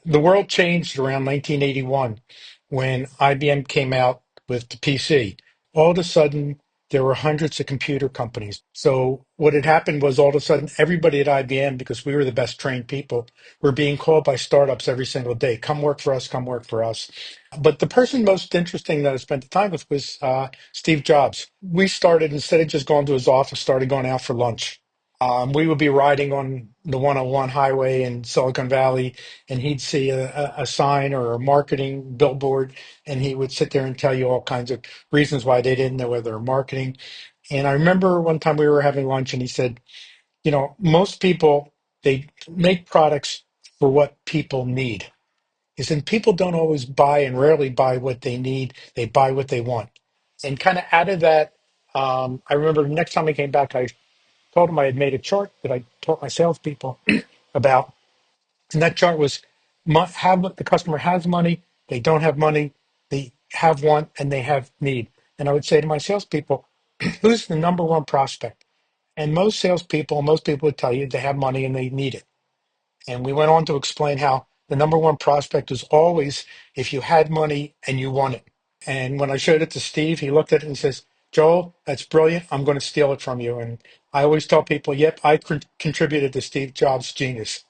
The world changed around 1981 when IBM came out with the PC. All of a sudden, there were hundreds of computer companies. So what had happened was all of a sudden, everybody at IBM, because we were the best trained people, were being called by startups every single day. Come work for us. Come work for us. But the person most interesting that I spent the time with was Steve Jobs. We started, instead of just going to his office, started going out for lunch. We would be riding on the 101 highway in Silicon Valley, and he'd see a sign or a marketing billboard, and he would sit there and tell you all kinds of reasons why they didn't know whether they're marketing. And I remember one time we were having lunch, and he said, most people, they make products for what people need. He said, people don't always buy and rarely buy what they need, they buy what they want. And kind of out of that, I remember the next time I came back, I told him I had made a chart that I taught my salespeople about, and that chart was have the customer has money, they don't have money, they have want, and they have need. And I would say to my salespeople, who's the number one prospect? And most salespeople, most people would tell you they have money and they need it. And we went on to explain how the number one prospect is always if you had money and you want it. And when I showed it to Steve, he looked at it and says, Joel, that's brilliant. I'm going to steal it from you. And I always tell people, yep, I contributed to Steve Jobs' genius.